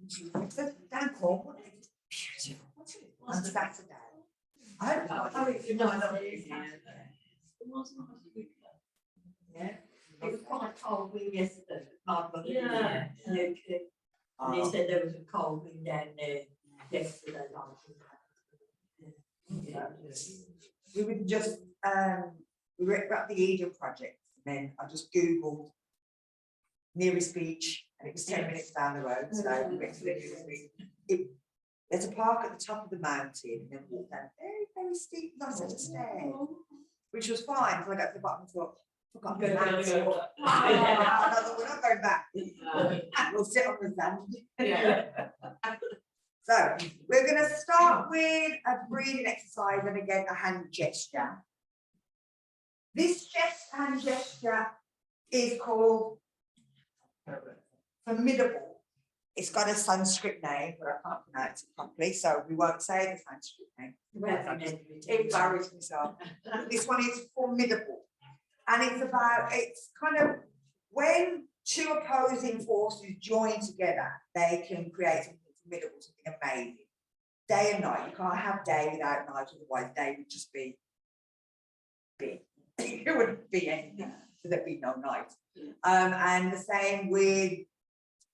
It's a damn cold, wasn't it? Beautiful. On Saturday. I hope not. Oh, it's nice. Yeah. It was quite a cold wind yesterday. Yeah. And they said there was a cold wind down there yesterday. We would just, we were at the Eden project, and then I just Googled nearest beach, and it was 10 minutes down the road, so we went to the nearest beach. There's a park at the top of the mountain, and then walk down very, very steep, nice set of stairs, which was fine, so I got to the bottom and thought, forgot the mountain. And I thought, we're not going back, we'll sit on the sand. Yeah. So we're going to start with a breathing exercise and again a hand gesture. This hand gesture is called formidable. It's got a Sanskrit name, but I can't pronounce it properly, so we won't say the Sanskrit name. Embarrass myself. This one is formidable, and it's kind of when two opposing forces join together, they can create something formidable, something amazing. Day and night, you can't have day without night, otherwise day would just be big. It wouldn't be anything, so there'd be no night. And the same with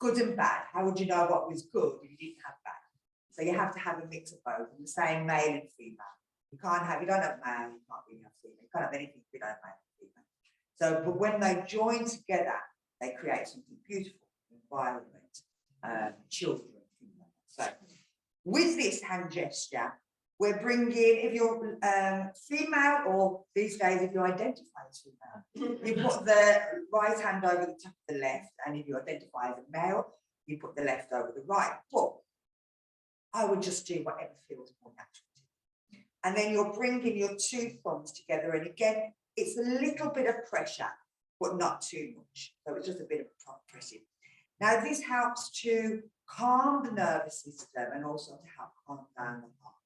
good and bad. How would you know what was good if you didn't have bad? So you have to have a mix of both, and the same male and female. You don't have male, you can't really have female. You can't have anything if you don't have male and female. So, but when they join together, they create something beautiful, environment, children. So, with this hand gesture, we're bringing, if you're female, or these days, if you identify as female, you put the right hand over the top of the left, and if you identify as a male, you put the left over the right. But I would just do whatever feels more natural to you. And then you're bringing your two thumbs together, and again, it's a little bit of pressure, but not too much. So it's just a bit of pressing. Now, this helps to calm the nervous system and also to help calm down the heart.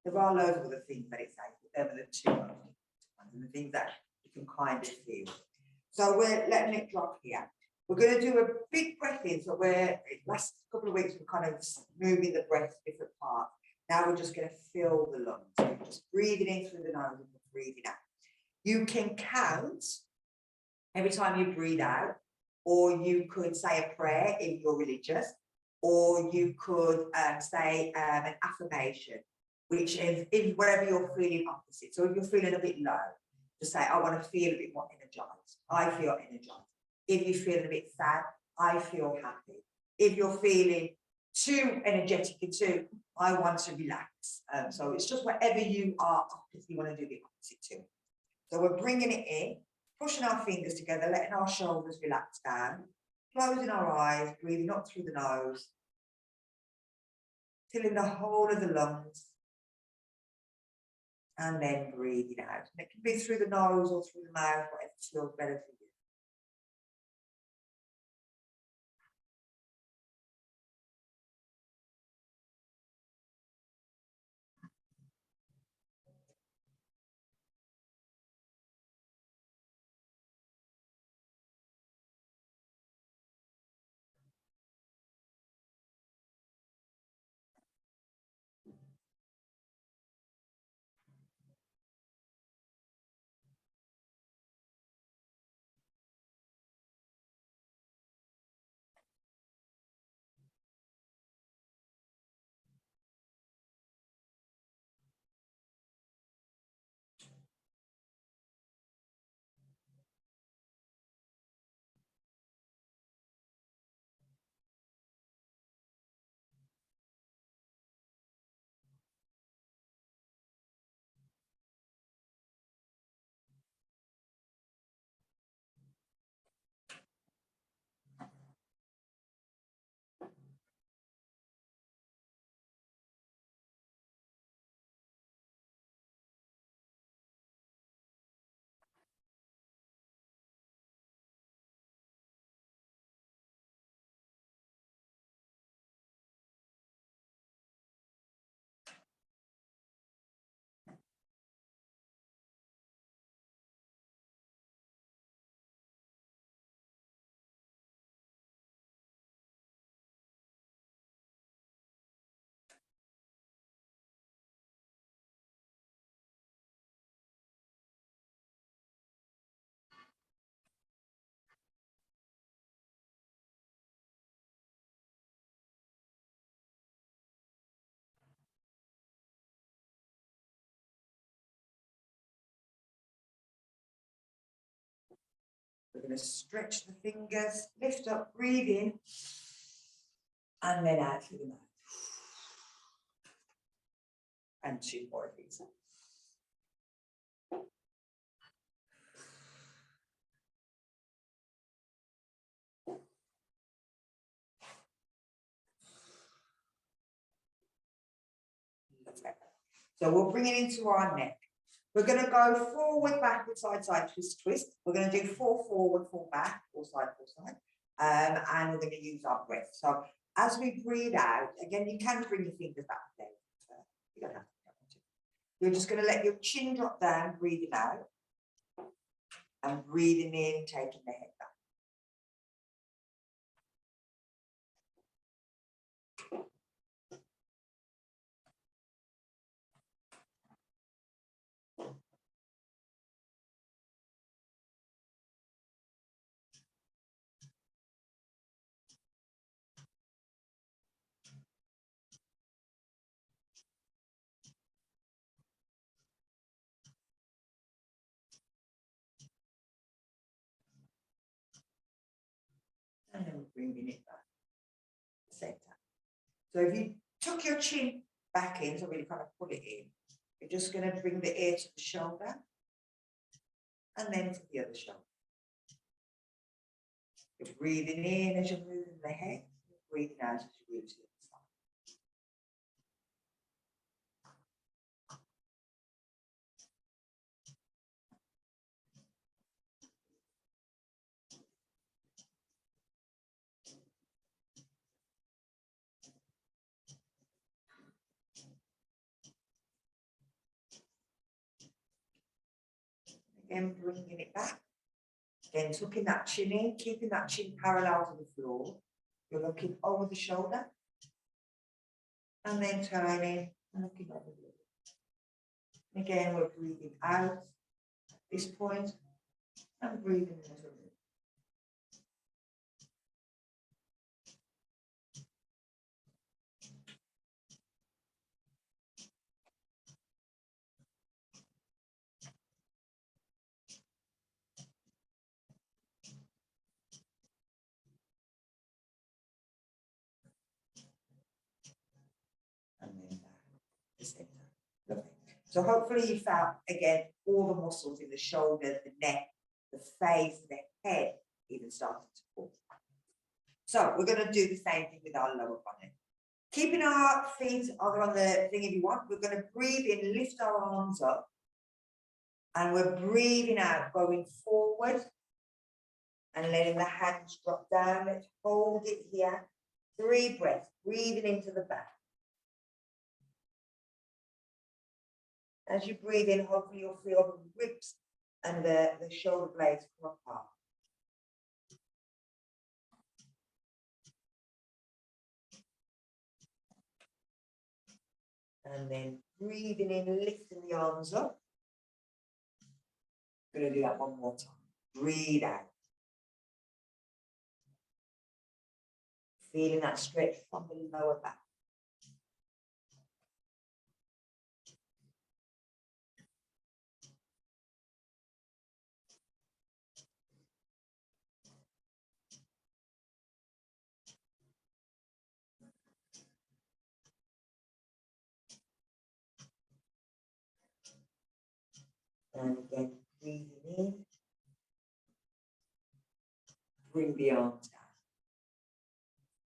There are loads of other things that it says, but they're the two most important ones, and the things that you can kind of feel. So we're letting it drop here. We're going to do a big breath in. So last couple of weeks, we're kind of moving the breath to different parts. Now we're just going to fill the lungs. So you're just breathing in through the nose and breathing out. You can count every time you breathe out, or you could say a prayer if you're religious, or you could say an affirmation, which is wherever you're feeling opposite. So if you're feeling a bit low, just say, I want to feel a bit more energized. I feel energized. If you're feeling a bit sad, I feel happy. If you're feeling too energetic and too, I want to relax. So it's just whatever you are, if you want to do the opposite too. So we're bringing it in, pushing our fingers together, letting our shoulders relax down, closing our eyes, breathing up through the nose, filling the whole of the lungs, and then breathing out. And it can be through the nose or through the mouth, whatever feels better for you. going to stretch the fingers, lift up, breathe in, and then out through the mouth. And 2 more of these. So we'll bring it into our neck. We're going to go forward, backward, side, side, twist, twist. We're going to do 4 forward, 4 back, 4 side, 4 side. And we're going to use our breath. So as we breathe out, again, you can bring your fingers back there. You don't have to. You're just going to let your chin drop down, breathing out. And breathing in, taking the head back. And then bringing it back at the same time. So if you tuck your chin back in, so really kind of pull it in, you're just going to bring the ear to the shoulder and then to the other shoulder. You're breathing in as you're moving the head, breathing out as you move to the other side. Again, bringing it back. Again, tucking that chin in, keeping that chin parallel to the floor. You're looking over the shoulder. And then turning and looking over the other. Again, we're breathing out at this point and breathing in as we move. And then down at the same time. Lovely. So hopefully you found, again, all the muscles in the shoulder, the neck, the face, the head even starting to pull. So we're going to do the same thing with our lower body. Keeping our feet either on the thing if you want, we're going to breathe in, lift our arms up. And we're breathing out, going forward and letting the hands drop down. Let's hold it here. 3 breaths, breathing into the back. As you breathe in, hopefully you'll feel the ribs and the shoulder blades come apart. And then breathing in, lifting the arms up. I'm going to do that one more time. Breathe out. Feeling that stretch from the lower back. And again, breathing in. Bring the arms down.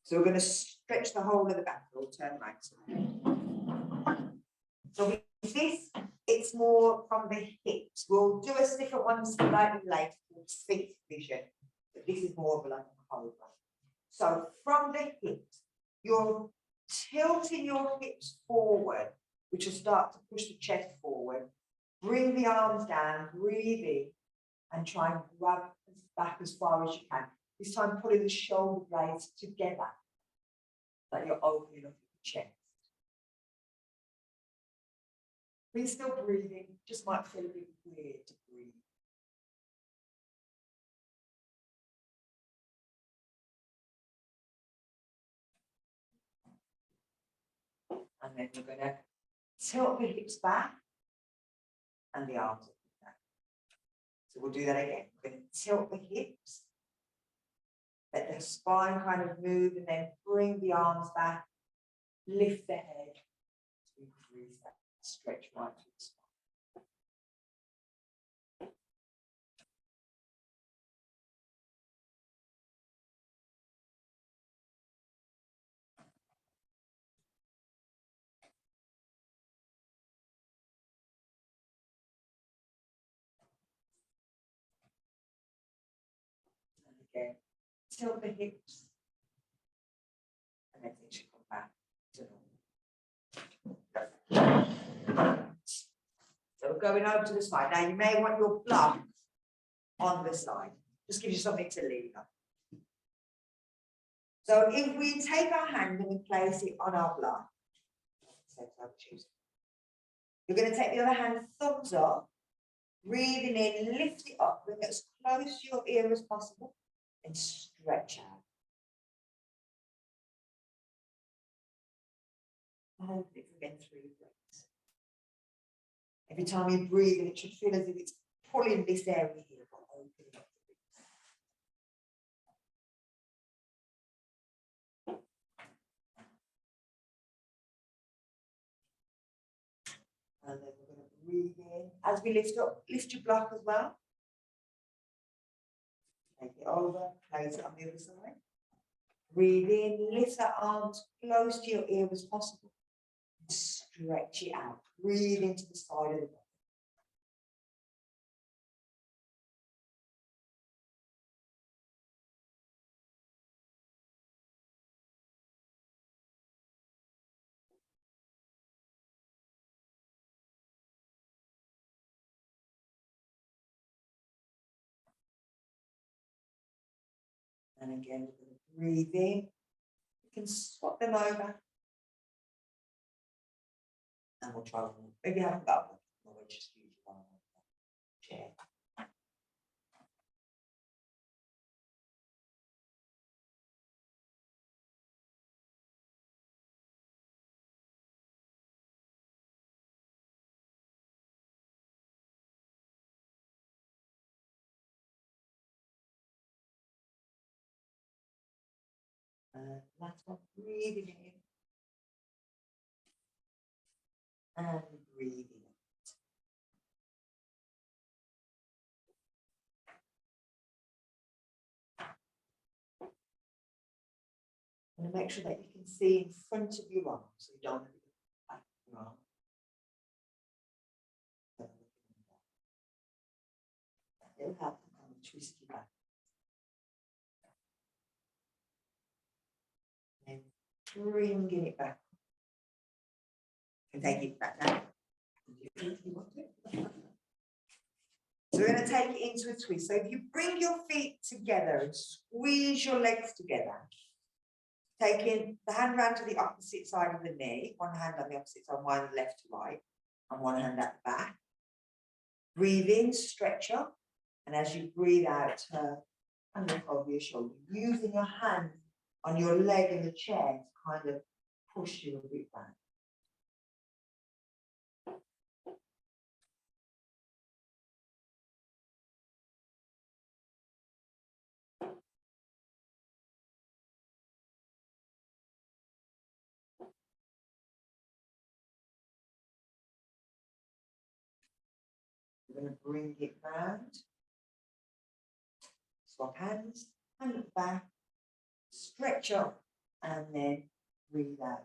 So we're going to stretch the whole of the back. We'll turn right side. So with this, it's more from the hips. We'll do a different one slightly later called feet vision, but this is more of like a cobra. So from the hips, you're tilting your hips forward, which will start to push the chest forward. Bring the arms down, breathe in, and try and grab back as far as you can. This time pulling the shoulder blades together, like you're opening up the chest. We're still breathing, just might feel a bit weird to breathe. And then we're going to tilt the hips back and the arms up. So we'll do that again. We're going to tilt the hips. Let the spine kind of move and then bring the arms back. Lift the head. Increase that stretch right through the spine. Again, tilt the hips, and then it should come back to normal. So we're going over to the side. Now you may want your block on the side. Just gives you something to lean on. So if we take our hand and we place it on our block, you're going to take the other hand, thumbs up, breathing in, lift it up, bring it as close to your ear as possible, and stretch out. Hold it again 3 breaths. Every time you breathe, it should feel as if it's pulling this area here, but opening up the breath. And then we're going to breathe in. As we lift up, lift your block as well. Take it over, place it on the other side. Breathe in, lift that arm as close to your ear as possible. And stretch it out. Breathe into the side of the body. And again, we're going to breathe in. You can swap them over. And we'll try one more. Maybe you haven't got one, or we'll just use one chair. Last one, breathing in. And breathing out. And make sure that you can see in front of your arm, so you don't have to look back of your arm. It'll help to kind of twist you back. And bringing it back. And take it back now. So we're going to take it into a twist. So if you bring your feet together and squeeze your legs together, taking the hand round to the opposite side of the knee, one hand on the opposite side, one left to right, and one hand at the back. Breathe in, stretch up, and as you breathe out, turn and look over your shoulder, using your hand on your leg in the chair to kind of push you a bit back. We're going to bring it round, swap hands, and look back, stretch up, and then breathe out.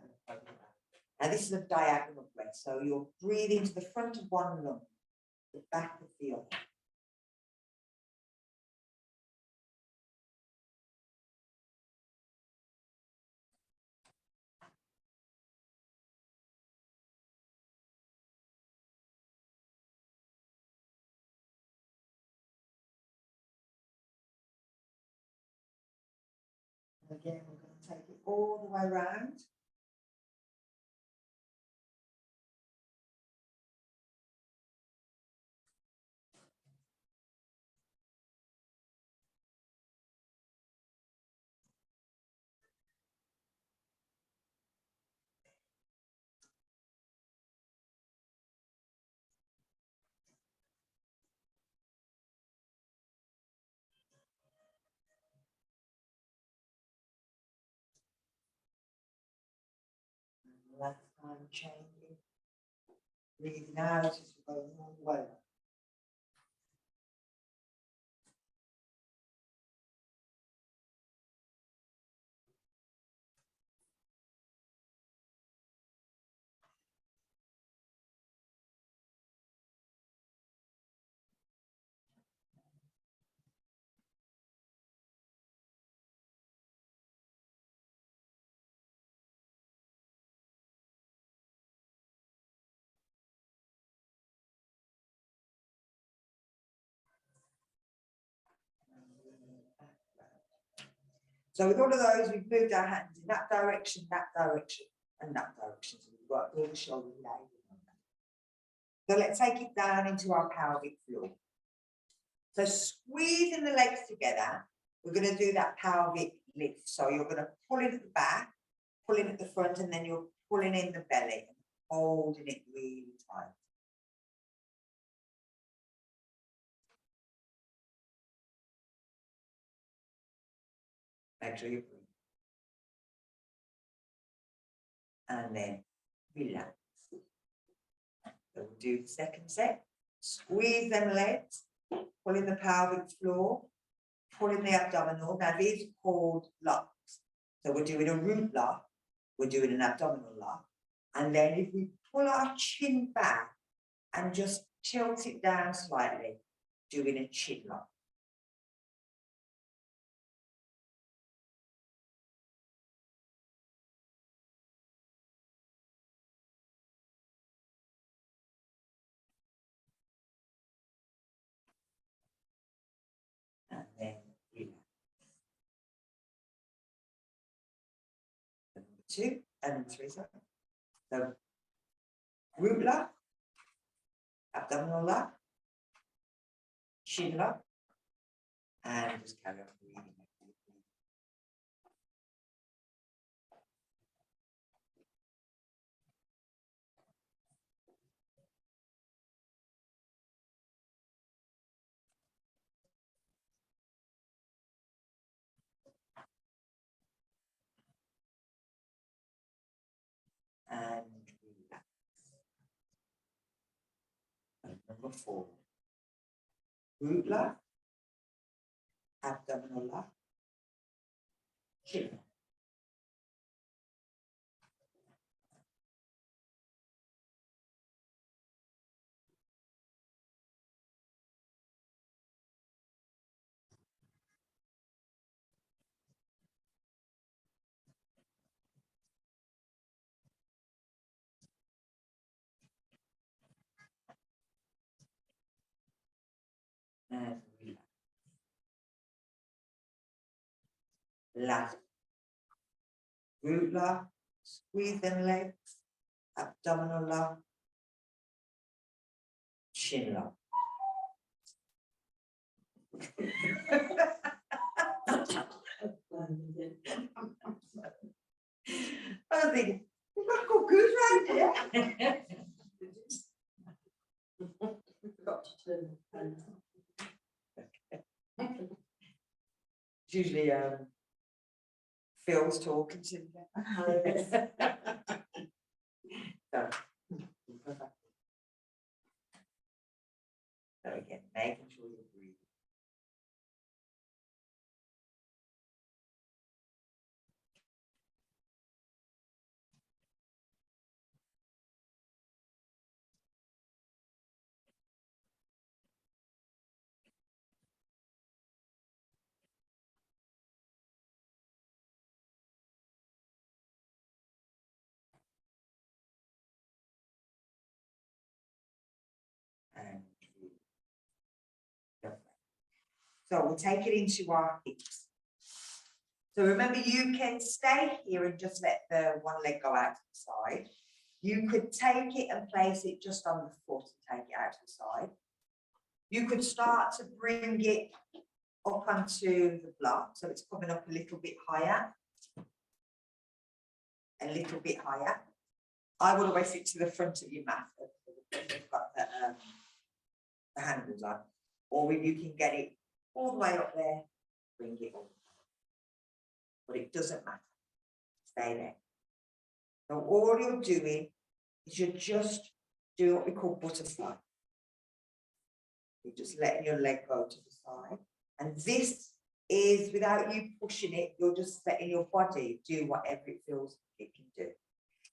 Now this is a diagonal breath, so you're breathing to the front of one lung, the back of the other. And again, we're going to take it all the way around. Left hand changing. Breathing out as we go all the way up. So with all of those, we've moved our hands in that direction, and that direction. So we've got all the shoulder blades. So let's take it down into our pelvic floor. So squeezing the legs together, we're going to do that pelvic lift. So you're going to pull in at the back, pull in at the front, and then you're pulling in the belly and holding it really tight. Make sure you breathe. And then relax. So we'll do the second set. Squeeze them legs, pull in the pelvic floor, pull in the abdominal. Now these are called locks. So we're doing a root lock, we're doing an abdominal lock. And then if we pull our chin back and just tilt it down slightly, doing a chin lock. And then relax. Number 2 and 3, sorry. So root lock, abdominal lock, chin lock, and just carry on breathing. And relax. And number 4, root lock, abdominal lock, chin lock. And relax. Last. Root lock, squeeze them legs, abdominal lock, chin lock. I was thinking, we've got good goose right here. Got to turn the phone off. It's usually Phil's talking to me. So, so again, making sure you're breathing. And so we'll take it into our hips. So remember, you can stay here and just let the one leg go out to the side. You could take it and place it just on the foot and take it out to the side. You could start to bring it up onto the block, so it's coming up a little bit higher. A little bit higher. I would always sit to the front of your mat. You've got the handles on. Or if you can get it all the way up there, bring it up. But it doesn't matter. Stay there. So all you're doing is you're just doing what we call butterfly. You're just letting your leg go to the side. And this is without you pushing it, you're just letting your body do whatever it feels it can do.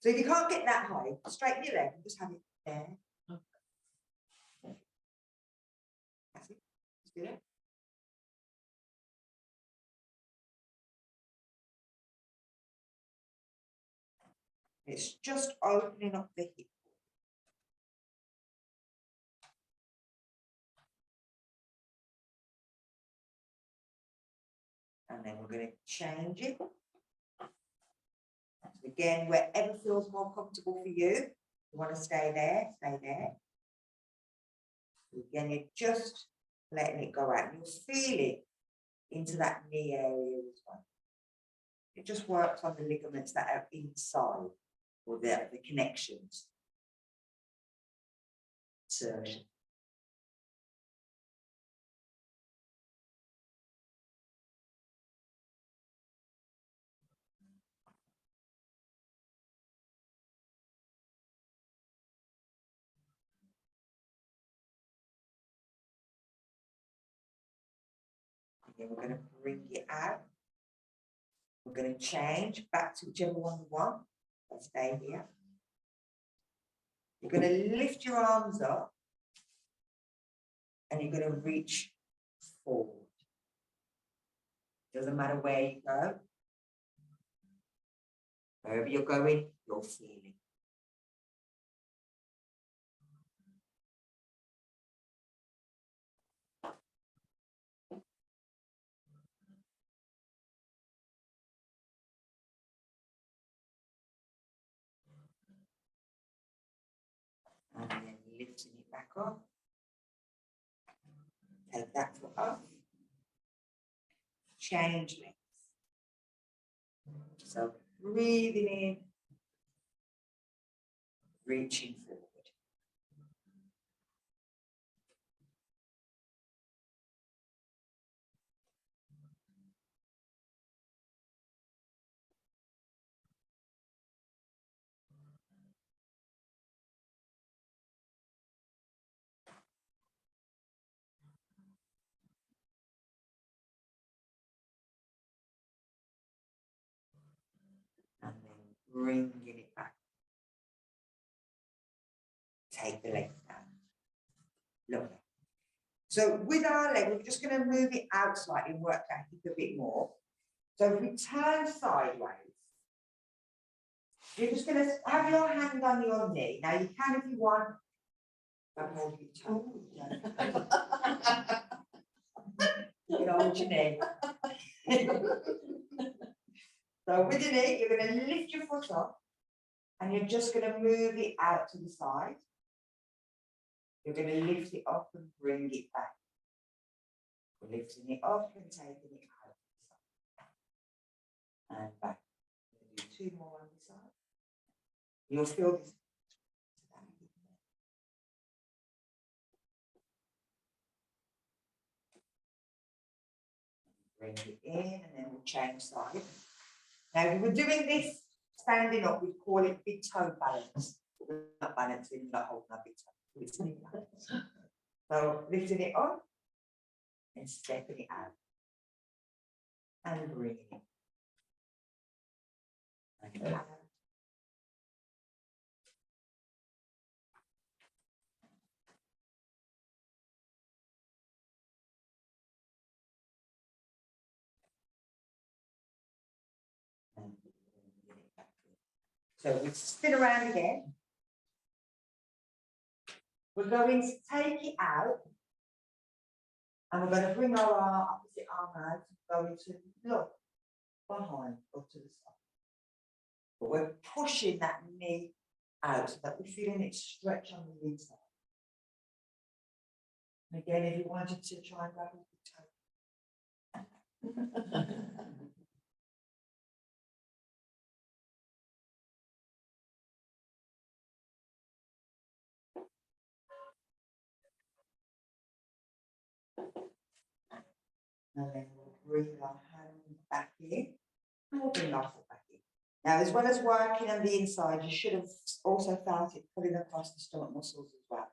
So if you can't get that high, straighten your leg and just have it there. That's it. Just do it. It's just opening up the hip. And then we're going to change it. Again, wherever feels more comfortable for you. You want to stay there, stay there. Again, you're just letting it go out. You'll feel it into that knee area as well. It just works on the ligaments that are inside, or the connections. So then we're going to bring it out. We're going to change back to whichever one you want. Let's stay here. You're going to lift your arms up and you're going to reach forward. Doesn't matter where you go. Wherever you're going, you're feeling. And then lifting it back up. Take that foot off. Change legs. So breathing in, reaching forward. And then bringing it back. Take the legs down. Lovely. So with our leg, we're just going to move it out slightly and work that hip a bit more. So if we turn sideways, you're just going to have your hand on your knee. Now you can if you want. Don't hold your toe. You can hold your knee. So with your knee, you're going to lift your foot up and you're just going to move it out to the side. You're going to lift it up and bring it back. We're lifting it up and taking it out. And back. We'll do two more on the side. You'll feel this. Bring it in and then we'll change side. Now, if we were doing this standing up, we'd call it big toe balance. We're not balancing, not holding our big toe. Lifting it balance. So lifting it up and stepping it out. And bringing it. And out. So we spin around again. We're going to take it out. And we're going to bring our opposite arm out, going to look behind or to the side. But we're pushing that knee out so that we're feeling it stretch on the inside. And again, if you wanted to try and grab with the toe. And then we'll bring our hand back in. And we'll bring our foot back in. Now, as well as working on the inside, you should have also felt it pulling across the stomach muscles as well.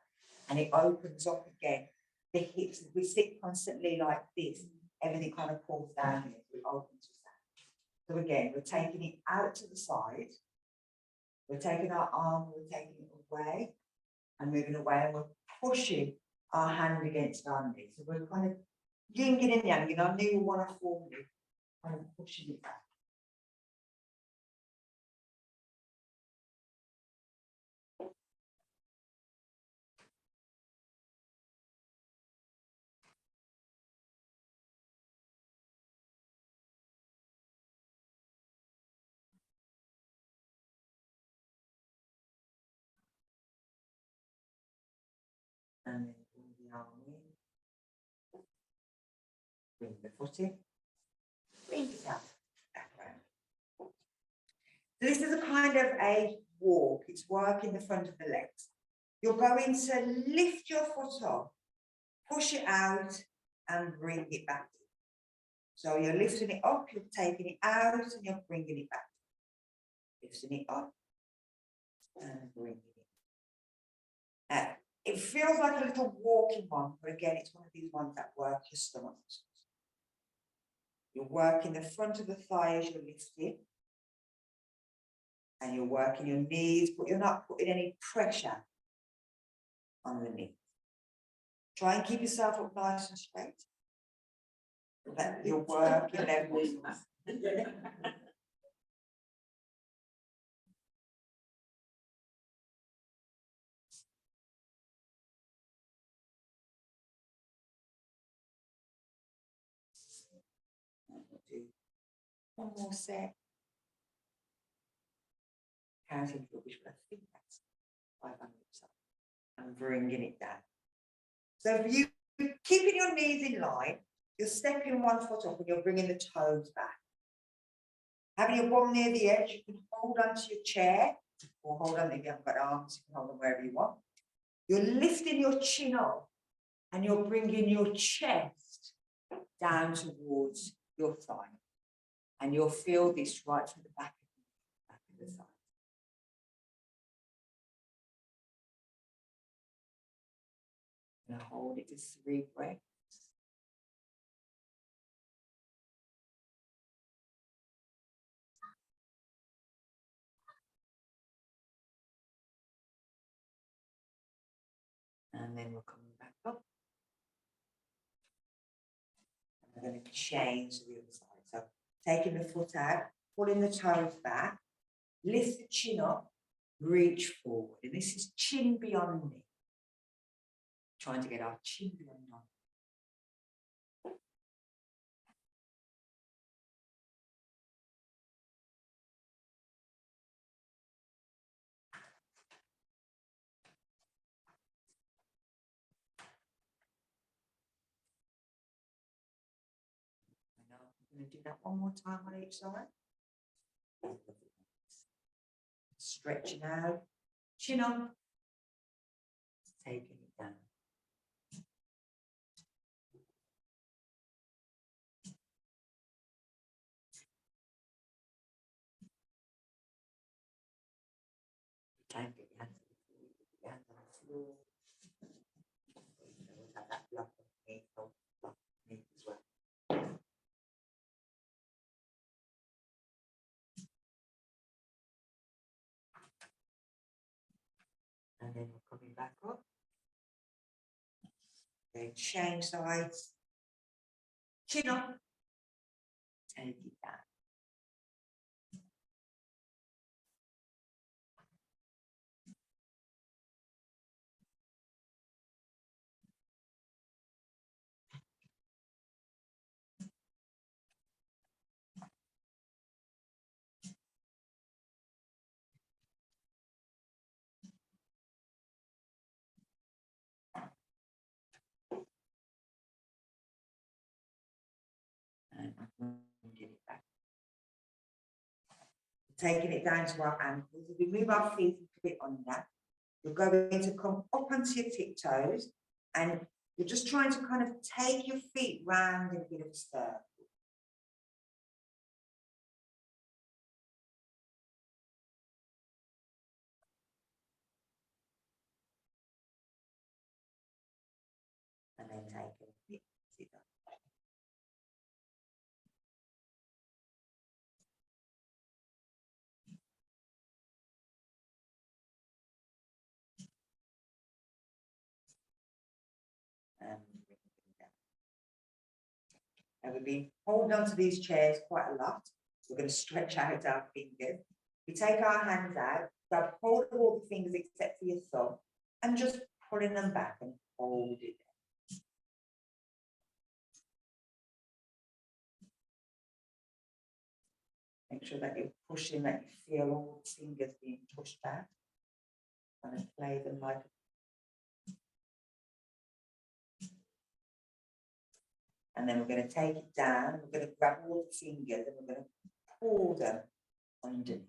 And it opens up again. The hips, if we sit constantly like this, everything kind of pulls down here, so it opens us down. So again, we're taking it out to the side. We're taking our arm, we're taking it away and moving away, and we're pushing our hand against our knee. So we're kind of yin and yang, our knee will want to form it, kind of pushing it back. And then bring the arm in, bring the foot in, bring it out, back round. So this is a kind of a walk, it's working the front of the legs. You're going to lift your foot up, push it out and bring it back. So you're lifting it up, you're taking it out and you're bringing it back. Lifting it up and bringing it. It feels like a little walking one, but again, it's one of these ones that work your stomach muscles. You're working the front of the thigh as you're lifting. And you're working your knees, but you're not putting any pressure on the knee. Try and keep yourself up nice and straight. That you're working them muscles. Do one more set. Counting rubbish, but I think that's 500 and bringing it down. So if you keeping your knees in line, you're stepping one foot up and you're bringing the toes back. Having your bum near the edge, you can hold onto your chair or hold on if you haven't got arms, you can hold them wherever you want. You're lifting your chin up and you're bringing your chest down towards your thigh. And you'll feel this right from the back of the thigh. And hold it for 3 breaths. And then we're coming back up. And we're going to change to the other side. So taking the foot out, pulling the toes back, lift the chin up, reach forward. And this is chin beyond knee. Trying to get our chin beyond knee. I'm going to do that one more time on each side. Stretching out, chin up, taking it down. Can't get your hands on the floor. That block of me, as well. And then we're coming back up. Then change sides. Chin up. Take it down. And get it back. Taking it down to our ankles. If we move our feet a bit under, you're going to come up onto your tiptoes and you're just trying to kind of take your feet round in a bit of a circle. take a bit. Sit down. And we've been holding on to these chairs quite a lot. So we're going to stretch out our fingers. We take our hands out, grab hold of all the fingers except for your thumb, and just pulling them back and hold it. Make sure that you're pushing, that you feel all the fingers being pushed back. And play them like. And then we're going to take it down, and we're going to grab all the fingers and we're going to pull them underneath.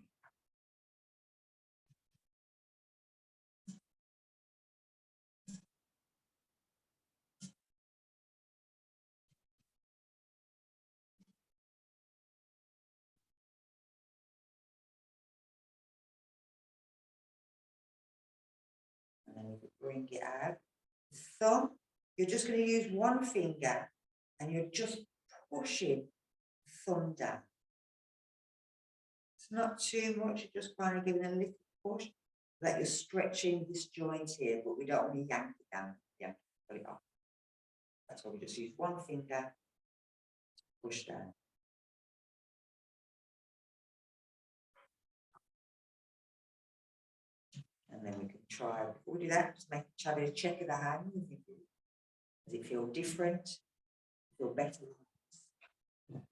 And then we bring it out. The thumb, you're just going to use one finger and you're just pushing the thumb down. It's not too much, you're just kind of giving a little push that you're stretching this joint here, but we don't want to yank it down. Yeah, pull it off. That's why we just use one finger to push down. And then we can try, before we do that, just try to check of the hand. Does it feel different? Feel better?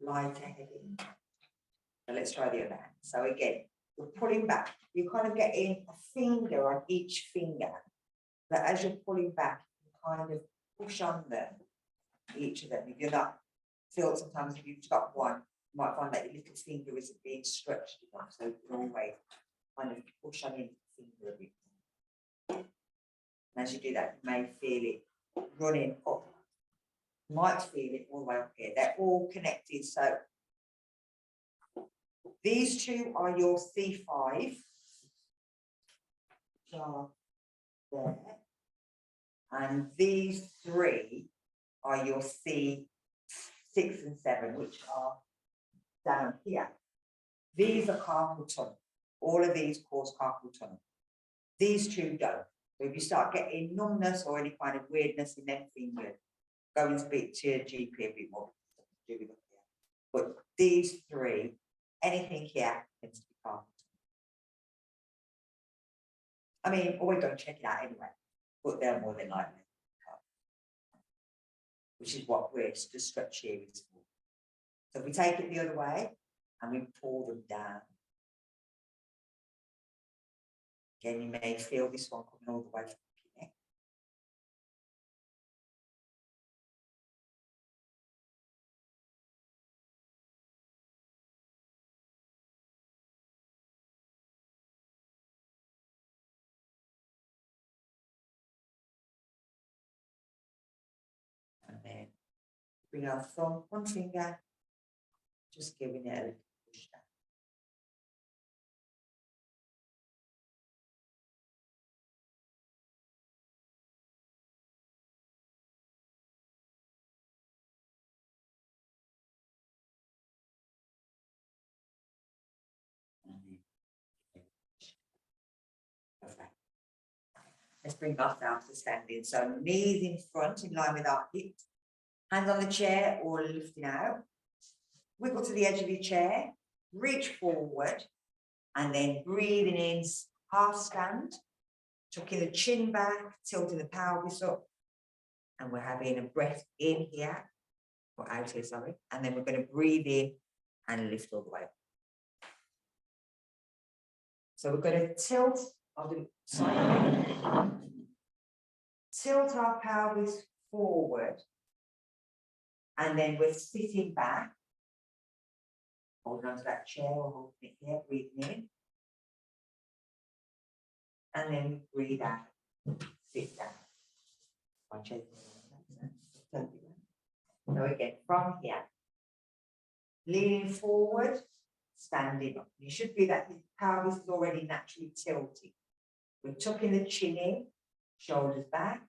Lighter heading? So let's try the other hand. So again, we're pulling back. You're kind of getting a finger on each finger. But as you're pulling back, you kind of push on them, each of them. If you're not, feel sometimes if you've got one, you might find that your little finger isn't being stretched enough. So you always kind of push on into the finger a bit. And as you do that, you may feel it running up. You might feel it all the way up here. They're all connected. So these two are your C5. So there. And these three are your C6 and 7, which are down here. These are carpal tunnel. All of these cause carpal tunnel. These two don't. So if you start getting numbness or any kind of weirdness in them fingers, go and speak to your GP a bit more. But these three, anything here tends to be carpal tunnel. I mean, always go and check it out anyway, but they're more than likely. Which is what we're to stretch here is for. So if we take it the other way and we pull them down. Again, you may feel this one coming all the way from your neck. And then bring our thumb, one finger, just giving it a little push down. Perfect. Let's bring ourselves to standing. So knees in front, in line with our hips. Hands on the chair or lifting out. Wiggle to the edge of your chair. Reach forward. And then breathing in, half stand. Tucking the chin back, tilting the pelvis up. And we're having a breath in here. Or out here, sorry. And then we're going to breathe in and lift all the way up. So we're going to tilt, I'll do side. Tilt our pelvis forward. And then we're sitting back. Holding onto that chair or holding it here, breathing in. And then breathe out. Sit down. Watch it. So again, from here, leaning forward, standing up. You should feel that the pelvis is already naturally tilted. We're tucking the chin in, shoulders back,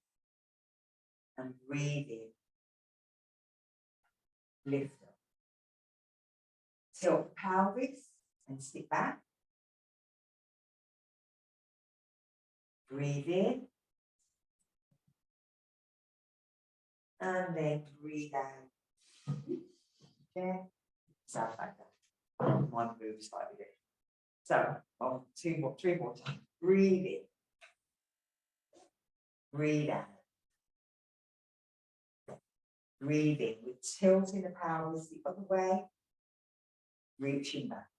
and breathe in. Lift up. Tilt the pelvis and sit back. Breathe in. And then breathe out. Okay. So like that. One move slightly different. So, three more times. Breathe in. Breathe out. Breathe in. We're tilting the pelvis the other way. Reaching back.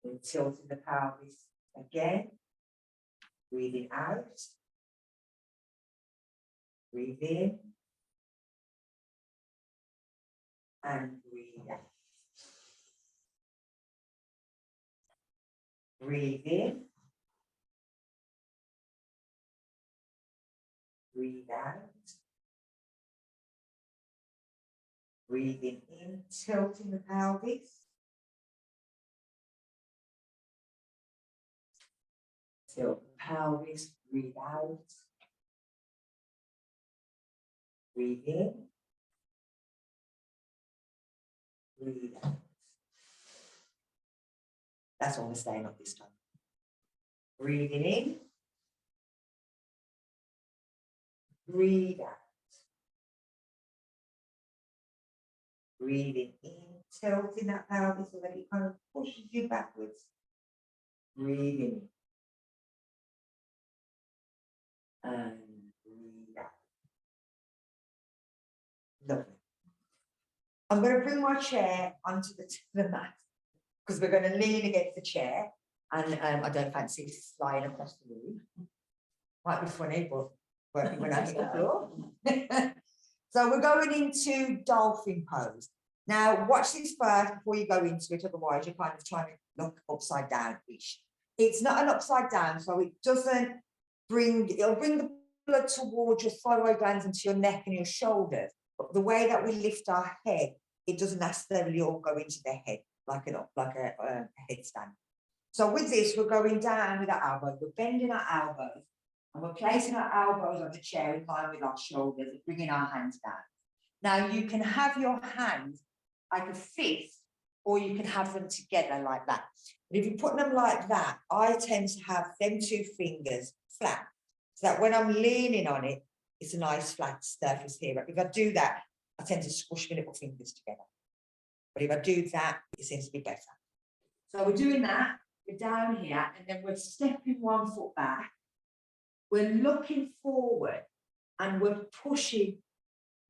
We're tilting the pelvis again. Breathing out. Breathe in. And breathe out. Breathe in. Breathe out. Breathing in, tilting the pelvis. Tilt the pelvis, breathe out. Breathe in. Breathe out. That's all we're staying up this time. Breathing in. Breathe out. Breathing in, tilting that pelvis so that it kind of pushes you backwards. Breathing in. And breathe out. Lovely. I'm going to bring my chair onto the mat because we're going to lean against the chair, and I don't fancy flying across the room. Might be funny, but won't be when I hit the floor. So we're going into dolphin pose. Now, watch this first before you go into it, otherwise you're kind of trying to look upside down-ish. It's not an upside down, so it doesn't it'll bring the blood towards your thyroid glands into your neck and your shoulders. But the way that we lift our head, it doesn't necessarily all go into the head like a headstand. So with this, we're going down with our elbows, we're bending our elbows, and we're placing our elbows on the chair in line with our shoulders and bringing our hands down. Now, you can have your hands like a fist, or you can have them together like that. But if you put them like that, I tend to have them two fingers flat, so that when I'm leaning on it, it's a nice flat surface here. But if I do that, I tend to squish my little fingers together. But if I do that, it seems to be better. So we're doing that, we're down here, and then we're stepping one foot back. We're looking forward, and we're pushing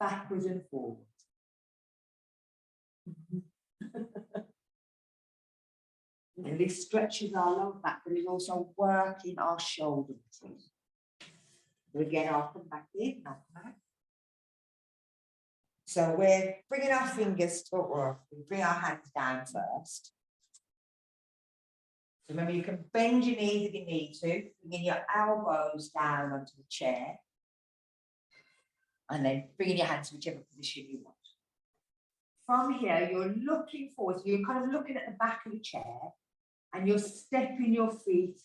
backwards and forwards. And this stretches our lower back, but it's also working our shoulders. So again, I'll come back in, I'll come back. So we're bringing our fingers to, or we bring our hands down first. So remember, you can bend your knees if you need to, bringing your elbows down onto the chair, and then bringing your hands to whichever position you want. From here, you're looking forward, so you're kind of looking at the back of the chair, and you're stepping your feet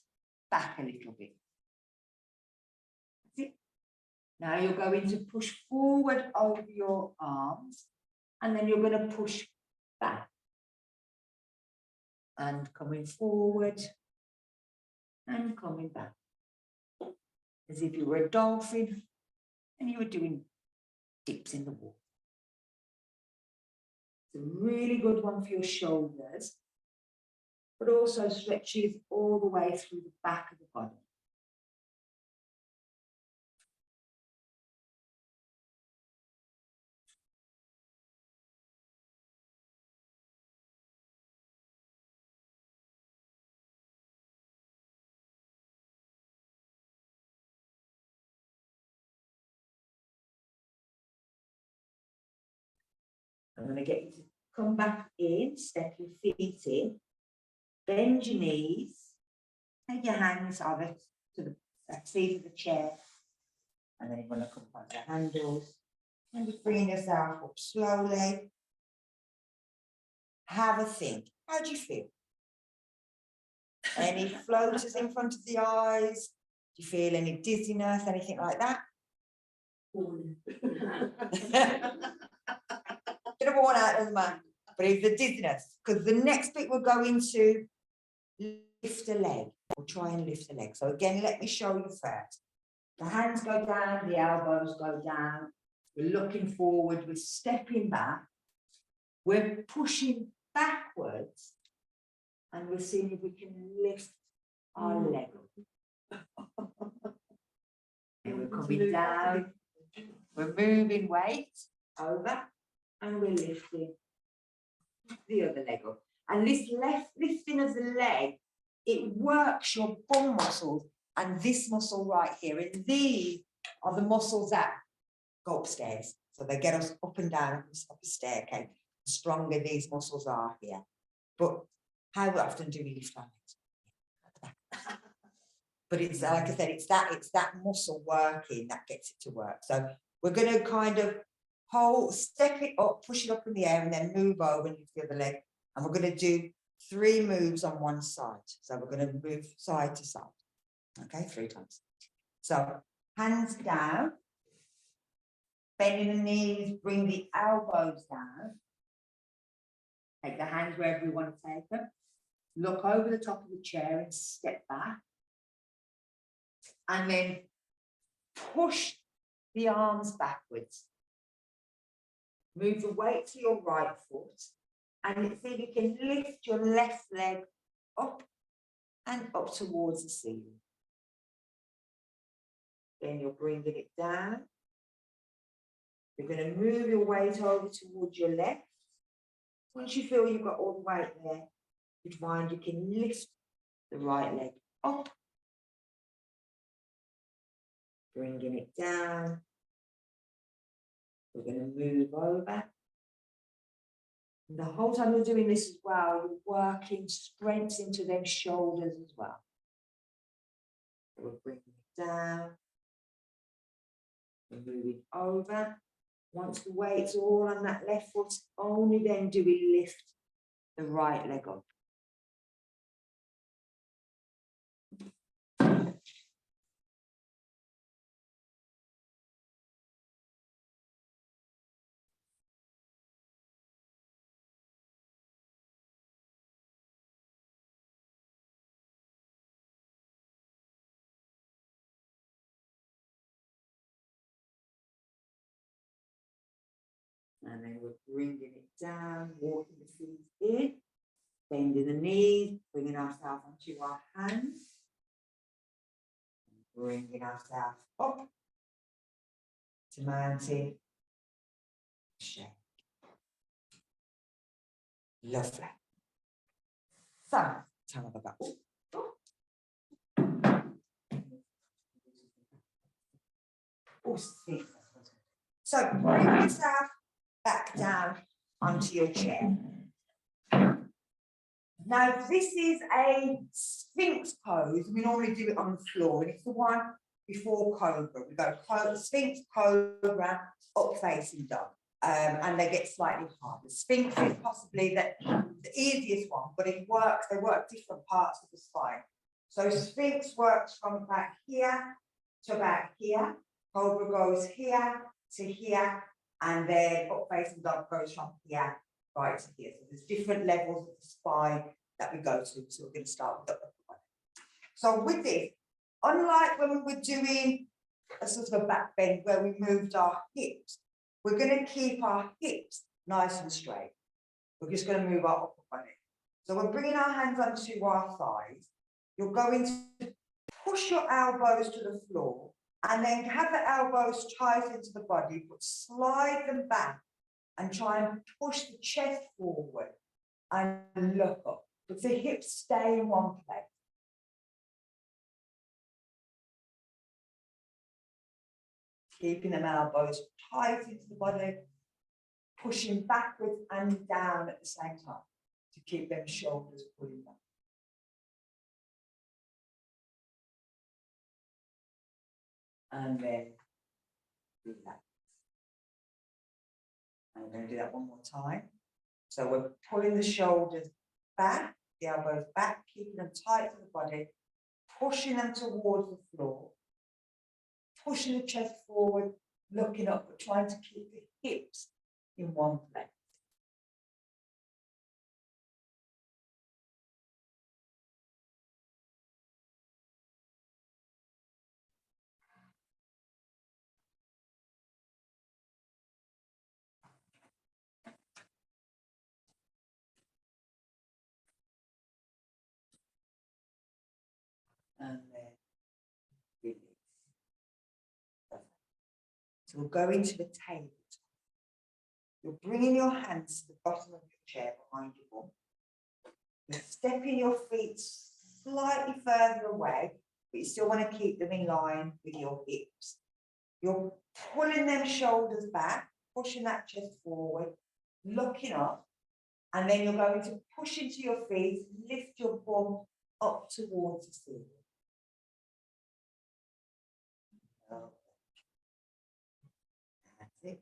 back a little bit. That's it. Now you're going to push forward over your arms, and then you're going to push back. And coming forward, and coming back. As if you were a dolphin, and you were doing dips in the water. It's a really good one for your shoulders, but also stretches all the way through the back of the body. I'm going to get you to come back in, step your feet in, bend your knees, take your hands either to the seat of the chair, and then you're going to come back to the handles, and just bring yourself up slowly. Have a think. How do you feel? Any floaters in front of the eyes? Do you feel any dizziness, anything like that? Bit of worn out, doesn't matter, but it's the dizziness, because the next bit we're going to lift a leg. We'll try and lift a leg. So again, let me show you first. The hands go down, the elbows go down. We're looking forward, we're stepping back. We're pushing backwards, and we're seeing if we can lift our leg up. And we're coming down. We're moving weight over, and we're lifting the other leg up. And this lifting of the leg, it works your bum muscles and this muscle right here. And these are the muscles that go upstairs. So they get us up and down up a staircase. The stronger these muscles are here. But how often do we lift our legs? But it's like I said, it's that muscle working that gets it to work. So we're going to kind of step it up, push it up in the air, and then move over and lift the other leg. And we're going to do 3 moves on one side. So we're going to move side to side. Okay, 3 times. So hands down, bending the knees, bring the elbows down. Take the hands wherever you want to take them. Look over the top of the chair and step back. And then push the arms backwards. Move the weight to your right foot. And see if you can lift your left leg up and up towards the ceiling. Then you're bringing it down. You're going to move your weight over towards your left. Once you feel you've got all the weight there, you find you can lift the right leg up. Bringing it down. We're going to move over. And the whole time you're doing this as well, you're working strength into them shoulders as well. So we're bringing it down. We're moving over. Once the weight's all on that left foot, only then do we lift the right leg up. And then we're bringing it down, walking the feet in, bending the knees, bringing ourselves onto our hands, bringing ourselves up to mountain shake. Lovely. So, time of about. So, bring yourself back down onto your chair. Now, this is a Sphinx pose. We normally do it on the floor, and it's the one before Cobra. We go Sphinx, Cobra, up facing dog, and they get slightly harder. Sphinx is possibly the easiest one, but it works. They work different parts of the spine. So Sphinx works from about here to about here. Cobra goes here to here, and then up facing dog goes from here right to here. So there's different levels of the spine that we go to. So we're going to start with the upper one. So with this, unlike when we were doing a sort of a back bend where we moved our hips, we're going to keep our hips nice and straight. We're just going to move our upper body. So we're bringing our hands onto our thighs. You're going to push your elbows to the floor and then have the elbows tight into the body, but slide them back and try and push the chest forward and look up. But the hips stay in one place. Keeping them elbows tight into the body, pushing backwards and down at the same time to keep them shoulders pulling back. And then relax. And we're going to do that one more time. So we're pulling the shoulders back, the elbows back, keeping them tight to the body, pushing them towards the floor, pushing the chest forward, looking up, but trying to keep the hips in one place. And then release. So we'll go into the table. You're bringing your hands to the bottom of your chair behind your bum. You're stepping your feet slightly further away, but you still want to keep them in line with your hips. You're pulling them shoulders back, pushing that chest forward, looking up, and then you're going to push into your feet, lift your bum up towards the ceiling. That's it.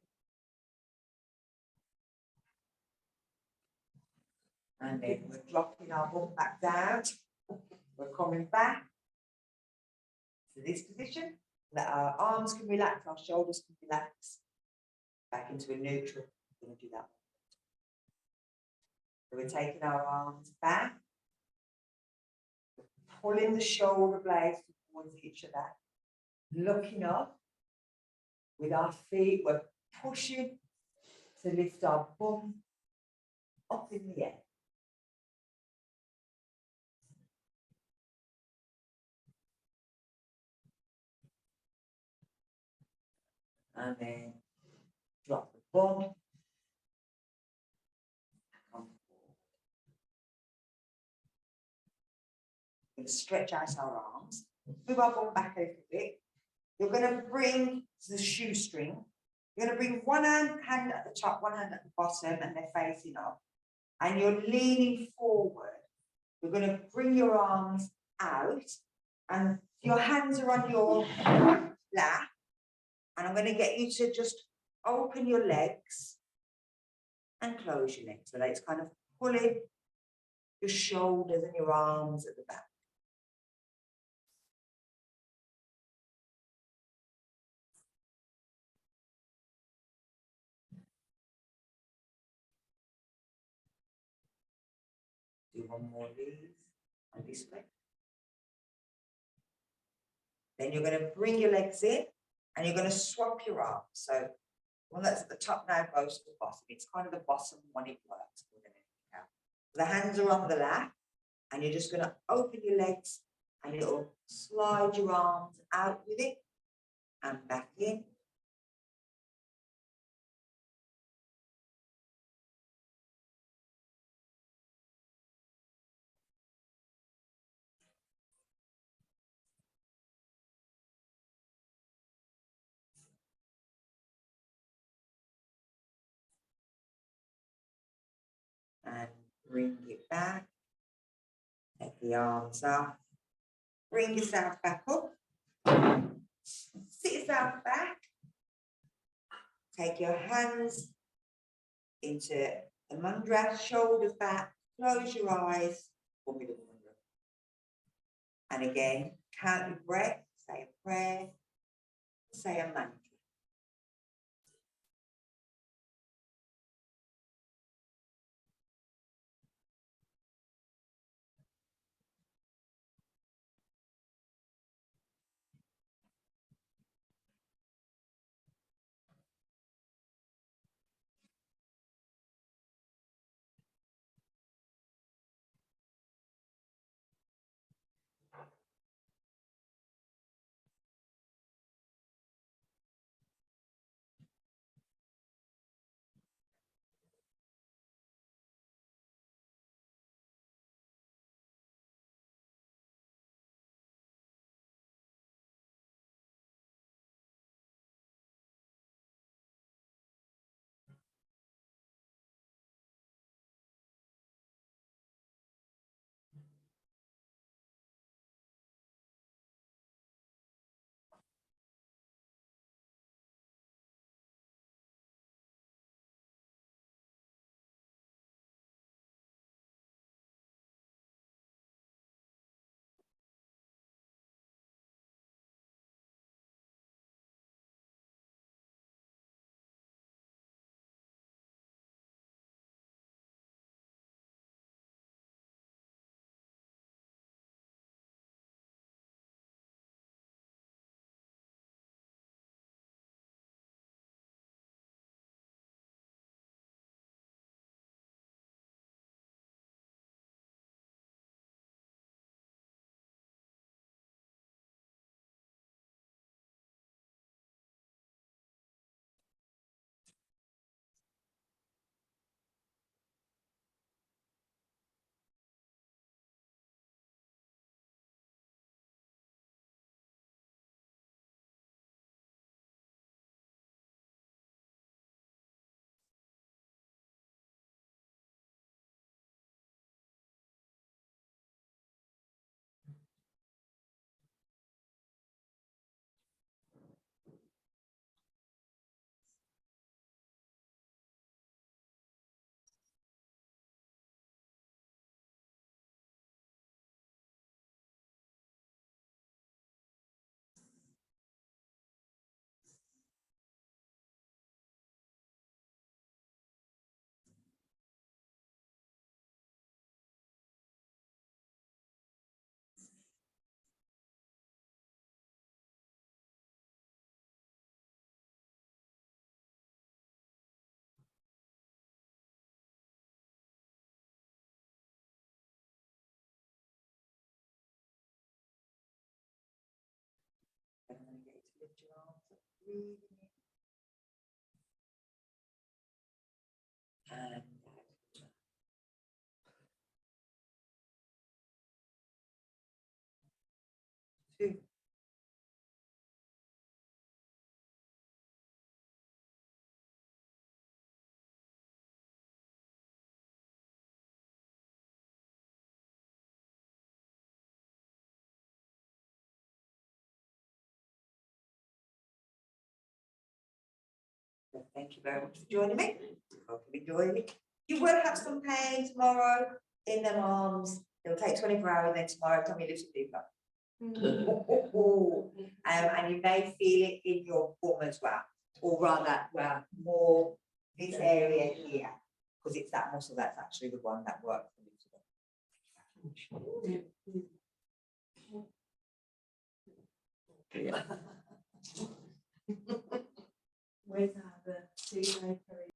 And then we're dropping our bum back down. We're coming back to this position. That our arms can relax, our shoulders can relax. Back into a neutral. We're going to do that. So we're taking our arms back, pulling the shoulder blades towards each other, looking up with our feet. We're pushing to lift our bum up in the air. And then drop the bum. Come forward. We're going to stretch out our arms. Move our bum back a little bit. You're going to bring the shoestring. You're going to bring one hand at the top, one hand at the bottom, and they're facing up. And you're leaning forward. You're going to bring your arms out, and your hands are on your lap. And I'm going to get you to just open your legs and close your legs. So that it's kind of pulling your shoulders and your arms at the back. Do one more of these on this way. Then you're going to bring your legs in and you're going to swap your arms. So one that's at the top now goes to the bottom. It's kind of the bottom one, it works. The hands are on the lap and you're just going to open your legs and it'll slide your arms out with it and back in. And bring it back. Take the arms up. Bring yourself back up. Sit yourself back. Take your hands into the mudra, shoulders back. Close your eyes. And again, count your breath. Say a prayer. Say a mantra. lift your arms up, breathing in. And out. Two. Thank you very much for joining me. Hope you enjoyed it. You will have some pain tomorrow in them arms. It'll take 24 hours, and then tomorrow tell me a little deeper. And you may feel it in your bum as well, or rather, well, more this area here, because it's that muscle that's actually the one that works. Where's that?